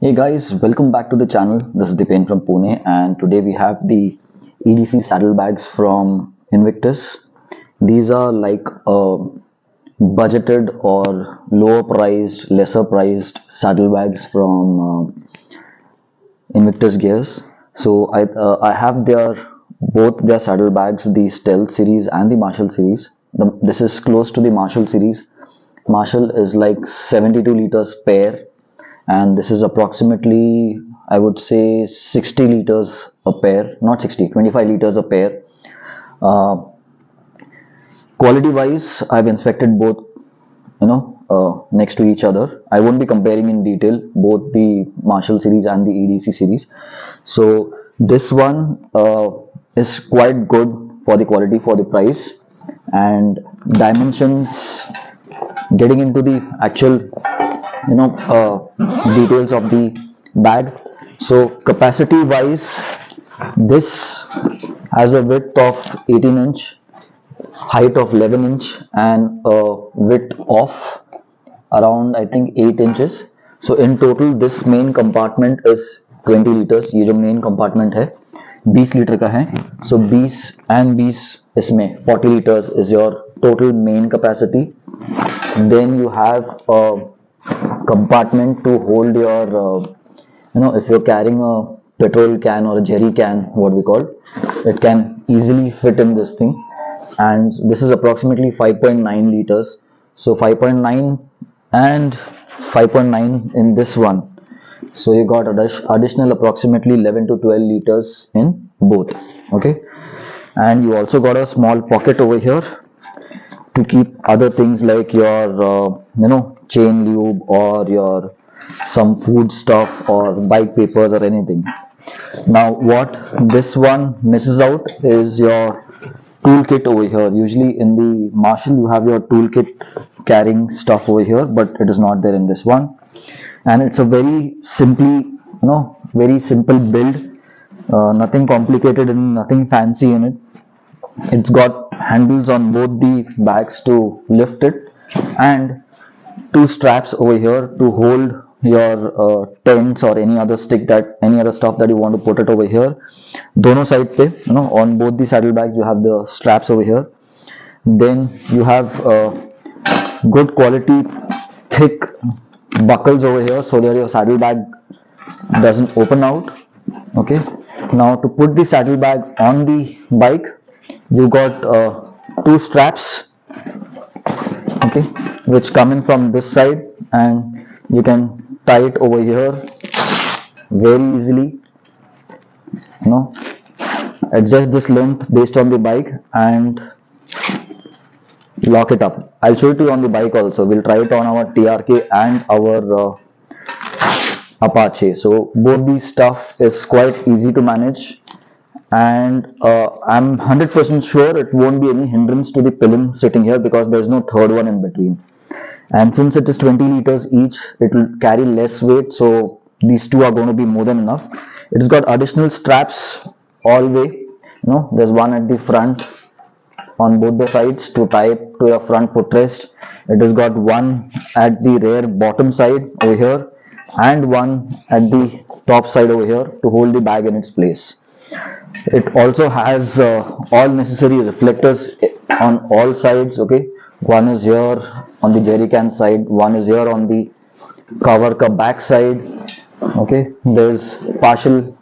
Hey guys, welcome back to the channel. This is Dipen from Pune, and today we have the EDC saddlebags from Invictus. These are like budgeted or lower priced, lesser priced saddlebags from Invictus Gears. So I have their both their saddlebags, the Stealth series and the Marshall series. This is close to the Marshall series. Marshall is like 72 liters pair, and this is approximately, I would say, 60 liters a pair, not 60, 25 liters a pair. uh, Quality wise, I've inspected both, next to each other. I won't be comparing in detail both the Marshall series and the EDC series. So this one is quite good for the quality, for the price and dimensions. Getting into the actual details of the bag. So capacity wise, this has a width of 18-inch, height of 11-inch, and a width of around, I think, 8 inches. So in total this main compartment is 20 liters. ये जो main compartment है 20 litre का है. So 20 and 20 इसमें 40 liters is your total main capacity. Then you have a compartment to hold your if you're carrying a petrol can or a jerry can, what we call, it can easily fit in this thing. And this is approximately 5.9 liters. So 5.9 and 5.9 in this one. So you got additional approximately 11 to 12 liters in both. Okay, and you also got a small pocket over here to keep other things like your chain lube or your some food stuff or bike papers or anything. Now what this one misses out is your toolkit over here. Usually in the Marshall you have your toolkit carrying stuff over here, but it is not there in this one. And it's a very very simple build, nothing complicated and nothing fancy in it. It's got handles on both the bags to lift it, and two straps over here to hold your tents or any other stuff that you want to put it over here. Dono side pe, on both the saddlebags you have the straps over here. Then you have good quality thick buckles over here so that your saddlebag doesn't open out. Okay, now to put the saddlebag on the bike, you got two straps, okay, which come in from this side, and you can tie it over here very easily. Adjust this length based on the bike and lock it up. I'll show it to you on the bike also. We'll try it on our TRK and our Apache. So both these stuff is quite easy to manage, and I'm 100% sure it won't be any hindrance to the pillion sitting here because there's no third one in between. And since it is 20 liters each, it will carry less weight, so these two are going to be more than enough. It has got additional straps all way. There's one at the front on both the sides to tie it to your front footrest. It has got one at the rear bottom side over here and one at the top side over here to hold the bag in its place. It also has all necessary reflectors on all sides. Okay, one is here on the jerry can side, one is here on the cover ka back side. Okay, there's partial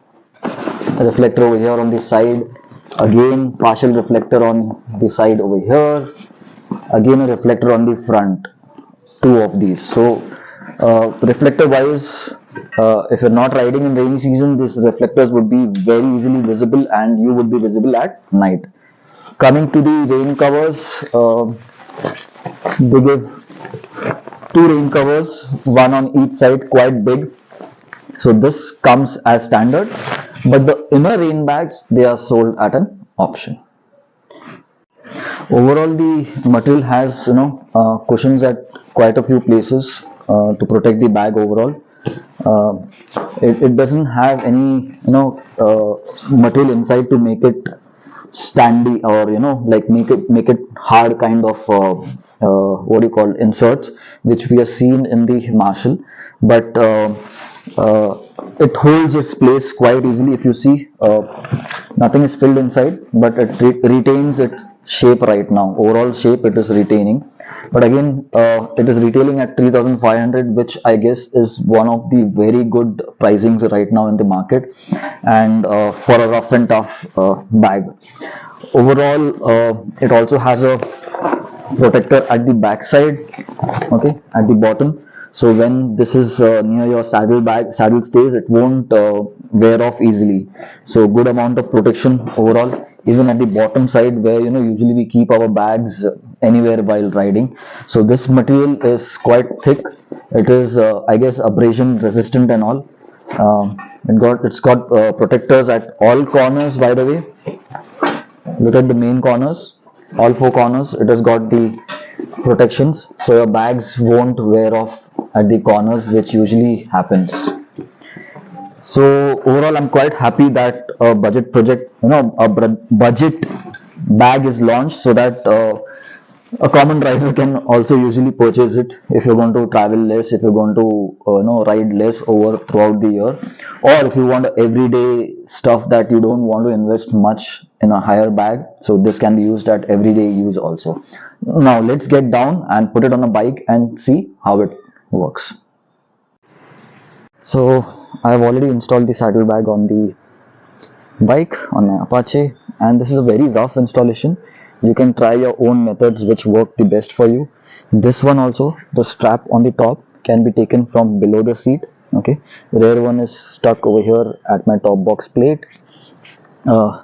reflector over here on the side, again partial reflector on the side over here, again a reflector on the front, two of these. So reflector wise, if you're not riding in rainy season, these reflectors would be very easily visible and you would be visible at night. Coming to the rain covers, they give two rain covers, one on each side, quite big. So this comes as standard, but the inner rain bags, they are sold at an option. Overall, the material has cushions at quite a few places to protect the bag overall. It doesn't have any material inside to make it standy or like make it hard kind of what do you call inserts, which we have seen in the Marshall. But It holds its place quite easily. If you see, nothing is filled inside, but it retains its shape right now. Overall shape it is retaining, but again, it is retailing at 3,500, which I guess is one of the very good pricings right now in the market, and for a rough and tough bag. Overall, it also has a protector at the back side, okay, at the bottom. So when this is near your saddle stays, it won't wear off easily. So good amount of protection overall, even at the bottom side where usually we keep our bags anywhere while riding. So this material is quite thick. It is I guess abrasion resistant and all. It's got protectors at all corners, by the way. Look at the main corners, all four corners. It has got the protections, so your bags won't wear off at the corners, which usually happens. So overall, I'm quite happy that a budget project, a budget bag is launched, so that a common rider can also usually purchase it if you're going to travel less, if you're going to ride less over throughout the year, or if you want everyday stuff that you don't want to invest much in a higher bag. So this can be used at everyday use also. Now let's get down and put it on a bike and see how it works. So I've already installed the saddlebag on the bike on my Apache, and this is a very rough installation. You can try your own methods which work the best for you. This one also, the strap on the top can be taken from below the seat, okay. The rear one is stuck over here at my top box plate.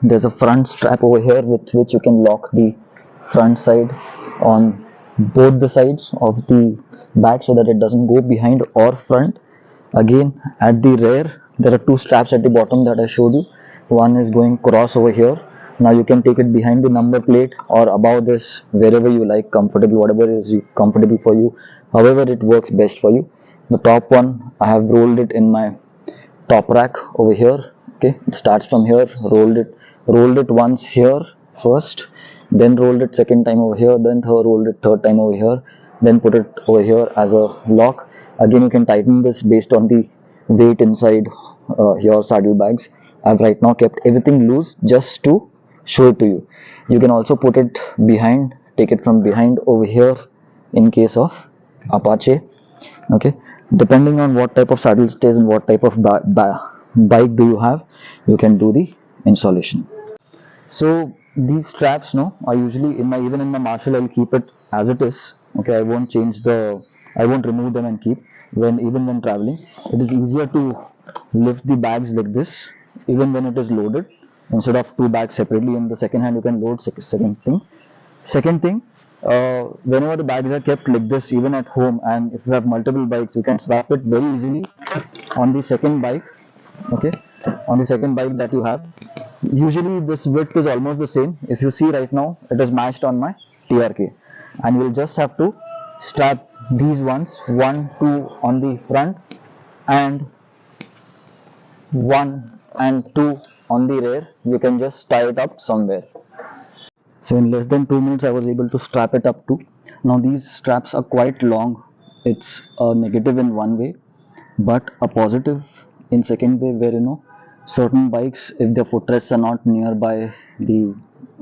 There's a front strap over here with which you can lock the front side on both the sides of the bag so that it doesn't go behind or front. Again, at the rear there are two straps at the bottom that I showed you. One is going cross over here. Now you can take it behind the number plate or above this, wherever you like, comfortable, whatever is comfortable for you, however it works best for you. The top one, I have rolled it in my top rack over here, okay. It starts from here, rolled it once here first, then rolled it second time over here, then rolled it third time over here, then put it over here as a lock. Again, you can tighten this based on the weight inside your saddlebags. I've right now kept everything loose just to show it to you. You can also put it behind, take it from behind over here in case of Apache, okay. Depending on what type of saddle stays and what type of bike do you have, you can do the installation. So these straps, no, are usually even in my Marshall, I'll keep it as it is, okay. I won't remove them and keep. Even when traveling, it is easier to lift the bags like this even when it is loaded, instead of two bags separately. In the second hand, you can load second thing, whenever the bags are kept like this, even at home, and if you have multiple bikes, you can swap it very easily on the second bike, okay, on the second bike that you have. Usually this width is almost the same. If you see right now, it is matched on my TRK, and you'll just have to strap these ones, 1 2 on the front, and 1 and 2 on the rear. You can just tie it up somewhere. So in less than 2 minutes, I was able to strap it up too. Now these straps are quite long. It's a negative in one way, but a positive in second way, where certain bikes, if their footrests are not nearby the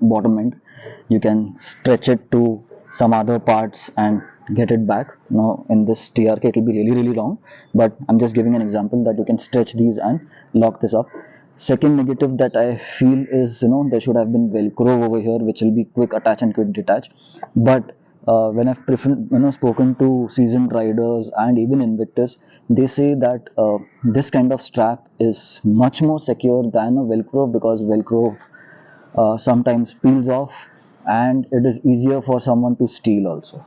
bottom end, you can stretch it to some other parts and get it back. Now in this TRK it will be really long, but I'm just giving an example that you can stretch these and lock this up. Second negative that I feel is, there should have been Velcro over here, which will be quick attach and quick detach. But when I've spoken to seasoned riders and even Invictus, they say that this kind of strap is much more secure than a Velcro, because Velcro sometimes peels off, and it is easier for someone to steal also.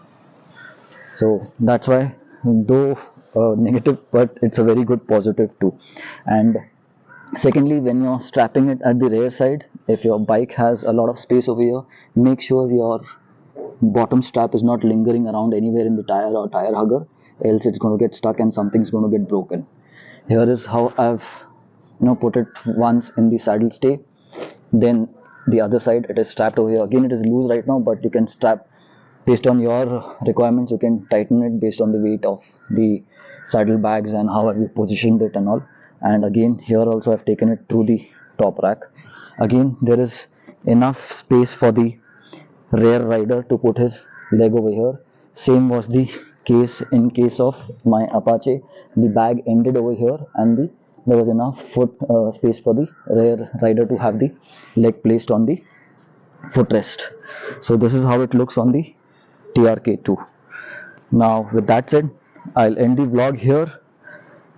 So that's why, though negative, but it's a very good positive too. And secondly, when you're strapping it at the rear side, if your bike has a lot of space over here, make sure your bottom strap is not lingering around anywhere in the tire or tire hugger, else it's going to get stuck and something's going to get broken. Here is how I've put it once in the saddle stay. Then the other side, it is strapped over here. Again, it is loose right now, but you can strap based on your requirements. You can tighten it based on the weight of the saddlebags and how have you positioned it and all. And again, here also I've taken it through the top rack. Again, there is enough space for the rear rider to put his leg over here. Same was the case in case of my Apache. The bag ended over here, and there was enough foot space for the rear rider to have the leg placed on the footrest. So this is how it looks on the TRK2. Now with that said, I'll end the vlog here.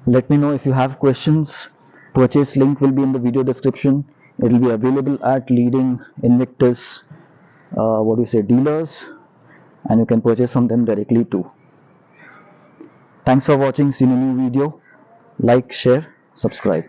Let me know if you have questions. Purchase link will be in the video description. It will be available at leading Invictus dealers, and you can purchase from them directly too. Thanks for watching. See you in a new video. Like, share, subscribe.